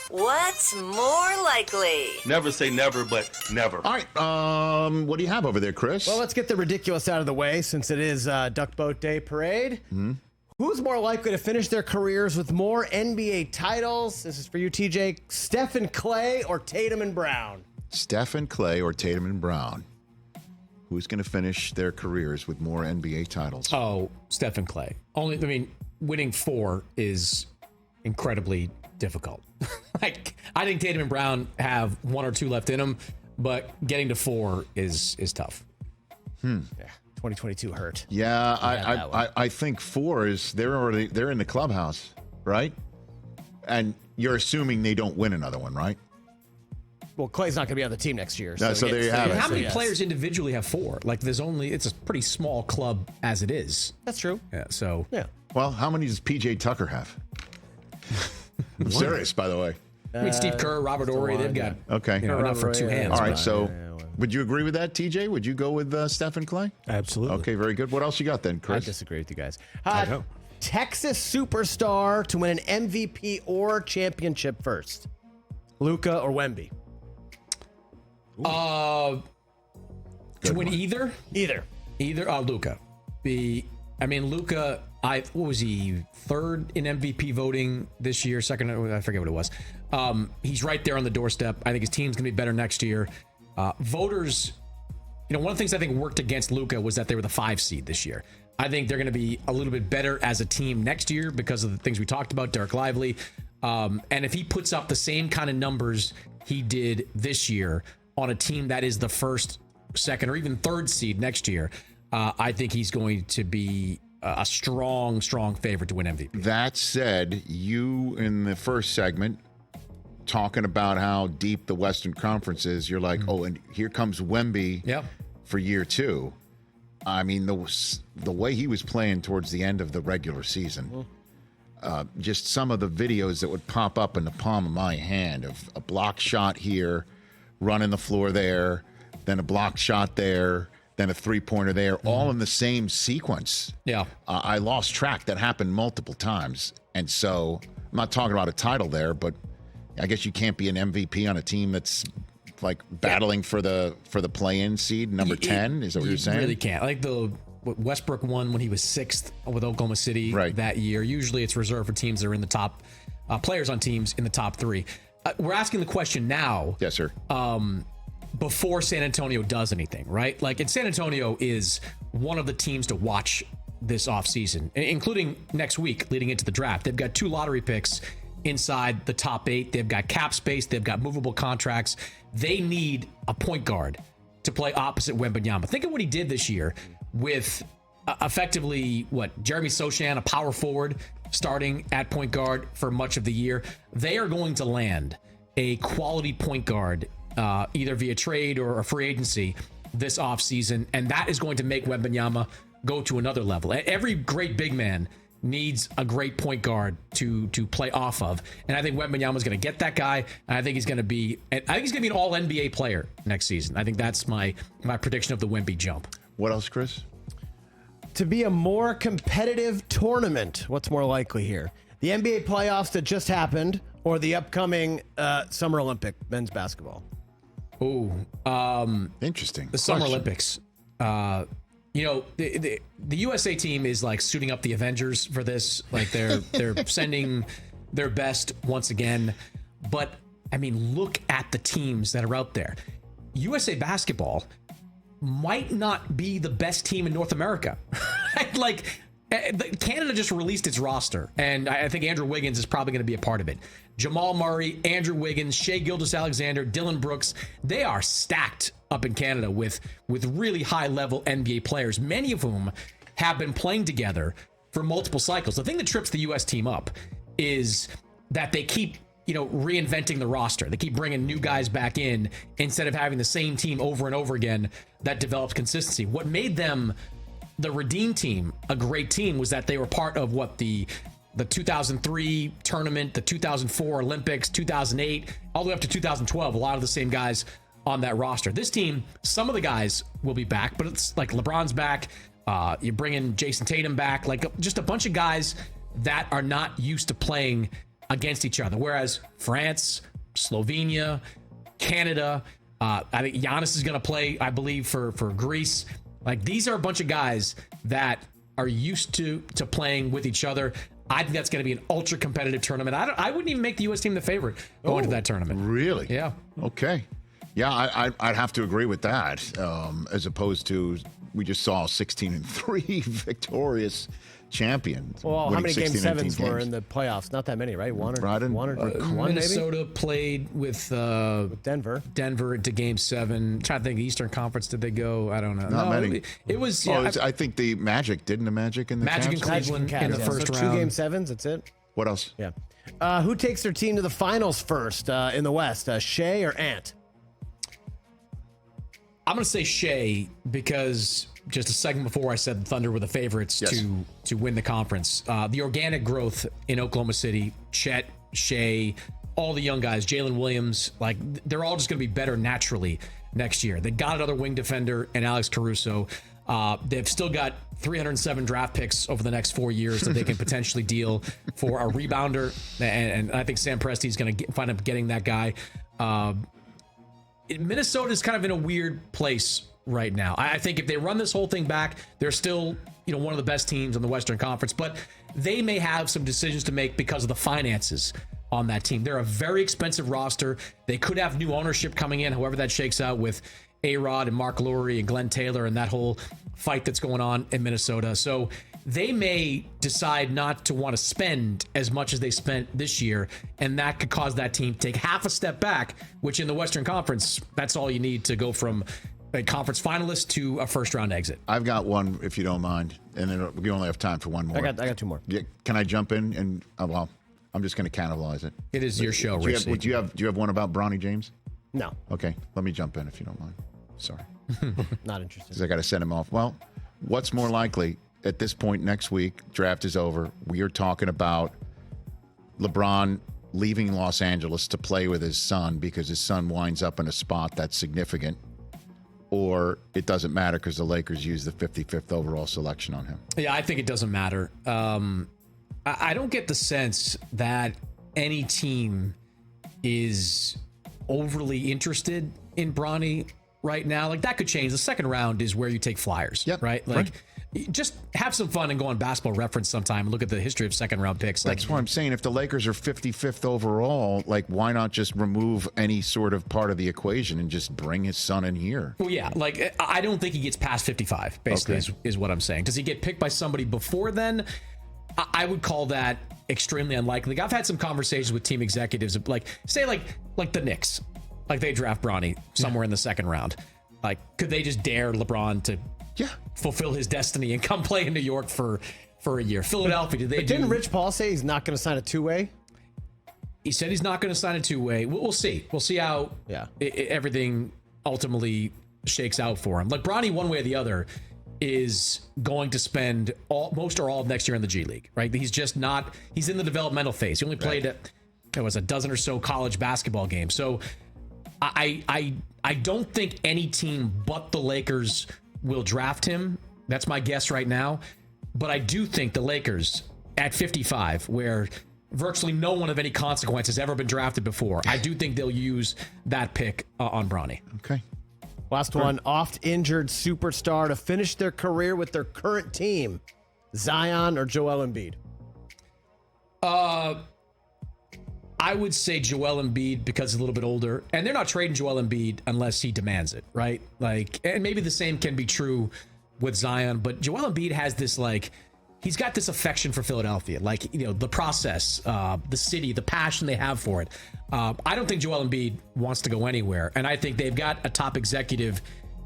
What's more likely? Never say never, but never. All right. What do you have over there, Chris? Well, let's get the ridiculous out of the way since it is Duck Boat Day Parade. Mm-hmm. Who's more likely to finish their careers with more NBA titles? This is for you, TJ. Stephen Clay or Tatum and Brown? Stephen Clay or Tatum and Brown. Who's going to finish their careers with more NBA titles? Oh, Stephen Clay. Winning 4 is incredibly difficult. I think Tatum and Brown have 1 or 2 left in them, but getting to 4 is tough. Yeah, 2022 hurt. Yeah, I think 4 is they're in the clubhouse, right? And you're assuming they don't win another one, right? Well, Clay's not going to be on the team next year. So there you have it. How many players individually have 4? It's a pretty small club as it is. That's true. Yeah. Well, how many does PJ Tucker have? I'm serious, by the way. Steve Kerr, Robert Ory, they've got enough for 2 hands. All right, so would you agree with that, TJ? Would you go with Stephen Clay? Absolutely. Okay, very good. What else you got then, Chris? I disagree with you guys. Texas superstar to win an MVP or championship first. Luka or Wemby? To win either? Either. Luka. Luka, what was he, 3rd in MVP voting this year? 2nd, I forget what it was. He's right there on the doorstep. I think his team's going to be better next year. Voters, one of the things I think worked against Luka was that they were the 5 seed this year. I think they're going to be a little bit better as a team next year because of the things we talked about, Derek Lively. And if he puts up the same kind of numbers he did this year on a team that is the 1st, 2nd, or even 3rd seed next year, I think he's going to be a strong favorite to win MVP. That said, you in the first segment talking about how deep the Western Conference is, you're like, oh, and here comes Wemby for year 2. I mean, the way he was playing towards the end of the regular season, just some of the videos that would pop up in the palm of my hand of a block shot here, running the floor there, then a block shot there, then a three-pointer there, all in the same sequence. Yeah. I lost track. That happened multiple times. And so I'm not talking about a title there, but I guess you can't be an MVP on a team that's like battling for the play-in seed, number 10. Is that what you're saying? You really can't. Like what Westbrook won when he was 6th with Oklahoma City that year. Usually it's reserved for teams that are in the top, players on teams in the top 3. We're asking the question now. Yes, sir. Before San Antonio does anything, right? And San Antonio is one of the teams to watch this offseason, including next week leading into the draft. They've got 2 lottery picks inside the top 8. They've got cap space. They've got movable contracts. They need a point guard to play opposite Wembanyama. Think of what he did this year with effectively, Jeremy Sochan, a power forward, starting at point guard for much of the year. They are going to land a quality point guard either via trade or a free agency this offseason, and that is going to make Wembanyama go to another level. Every great big man needs a great point guard to play off of, and I think Wembanyama is going to get that guy, and I think he's going to be an all NBA player next season. I think that's my prediction of the Wemby jump. What else, Chris? To be a more competitive tournament, what's more likely here? The NBA playoffs that just happened or the upcoming Summer Olympic men's basketball? Interesting. The Summer Olympics. The USA team is like suiting up the Avengers for this. Like they're sending their best once again. But look at the teams that are out there. USA basketball might not be the best team in North America. Canada just released its roster, and I think Andrew Wiggins is probably going to be a part of it. Jamal Murray, Andrew Wiggins, Shai Gilgeous-Alexander, Dylan Brooks, they are stacked up in Canada with really high-level NBA players, many of whom have been playing together for multiple cycles. The thing that trips the U.S. team up is that they keep reinventing the roster. They keep bringing new guys back in instead of having the same team over and over again that develops consistency. What made them the Redeem team a great team was that they were part of the 2003 tournament, the 2004 Olympics, 2008, all the way up to 2012. A lot of the same guys on that roster. This team, some of the guys will be back, but it's like LeBron's back. You bring in Jason Tatum back, like just a bunch of guys that are not used to playing against each other. Whereas France, Slovenia, Canada, I think Giannis is going to play, I believe, for Greece. Like, these are a bunch of guys that are used to playing with each other. I think that's going to be an ultra competitive tournament. I wouldn't even make the U.S. team the favorite going to that tournament. Really? Yeah. Okay. Yeah, I'd have to agree with that. As opposed to, we just saw 16-3 victorious champion. Well, how many game 16, sevens were games. in the playoffs? Not that many, right? One or one, Minnesota maybe? played with Denver. Denver to game 7. I'm trying to think, Eastern Conference, did they go? I don't know. Not many. It was. Oh, Yeah, I think the Magic, didn't the Magic in the Magic and Cavs? Cleveland in the first so round. 2 game sevens, that's it? What else? Yeah. Who takes their team to the finals first in the West? Shai or Ant? I'm going to say Shai because just a second before I said the Thunder were the favorites to win the conference. The organic growth in Oklahoma City, Chet, Shai, all the young guys, Jalen Williams, like they're all just going to be better naturally next year. They got another wing defender and Alex Caruso. They've still got 307 draft picks over the next 4 years that they can potentially deal for a rebounder. And I think Sam Presti's going to find up getting that guy. Minnesota is kind of in a weird place right now. I think if they run this whole thing back, they're still, one of the best teams in the Western Conference, but they may have some decisions to make because of the finances on that team. They're a very expensive roster. They could have new ownership coming in, however that shakes out with A-Rod and Mark Lurie and Glenn Taylor and that whole fight that's going on in Minnesota. So they may decide not to want to spend as much as they spent this year, and that could cause that team to take half a step back, which in the Western Conference, that's all you need to go from a conference finalist to a first-round exit. I've got one, if you don't mind, and then we only have time for one more. I got 2 more. Yeah, can I jump in? And well, I'm just going to cannibalize it. It is your show, do Rich. you have one about Bronny James? No. Okay, let me jump in if you don't mind. Sorry. Not interested. Because I got to send him off. Well, what's more likely at this point next week? Draft is over. We are talking about LeBron leaving Los Angeles to play with his son because his son winds up in a spot that's significant, or it doesn't matter because the Lakers use the 55th overall selection on him. Yeah, I think it doesn't matter. I don't get the sense that any team is overly interested in Bronny right now. Like, that could change. The second round is where you take flyers, right? Like, just have some fun and go on Basketball Reference sometime and look at the history of second round picks. That's what I'm saying. If the Lakers are 55th overall, like, why not just remove any sort of part of the equation and just bring his son in here? Well, yeah, like, I don't think he gets past 55, basically, is what I'm saying. Does he get picked by somebody before then? I would call that extremely unlikely. Like, I've had some conversations with team executives, like, say, like the Knicks, like they draft Bronny somewhere in the second round. Like, could they just dare LeBron to fulfill his destiny and come play in New York for a year? Philadelphia, didn't Rich Paul say he's not going to sign a 2-way? He said he's not going to sign a 2-way. We'll see. We'll see how everything ultimately shakes out for him. Like, Bronny, one way or the other, is going to spend most or all of next year in the G League, right? He's just not, he's in the developmental phase. He only played a dozen or so college basketball games. So I don't think any team but the Lakers will draft him. That's my guess right now. But I do think the Lakers at 55, where virtually no one of any consequence has ever been drafted before, I do think they'll use that pick on Bronny. Okay. Last one, oft-injured superstar to finish their career with their current team, Zion or Joel Embiid? I would say Joel Embiid because he's a little bit older, and they're not trading Joel Embiid unless he demands it, right? Like, and maybe the same can be true with Zion, but Joel Embiid has this, like, he's got this affection for Philadelphia, like, the process, the city, the passion they have for it. I don't think Joel Embiid wants to go anywhere, and I think they've got a top executive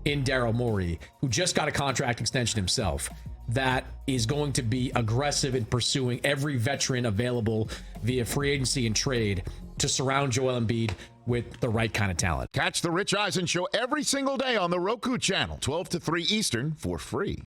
in Daryl Morey, who just got a contract extension himself, that is going to be aggressive in pursuing every veteran available via free agency and trade to surround Joel Embiid with the right kind of talent. Catch the Rich Eisen Show every single day on the Roku channel, 12 to 3 Eastern, for free.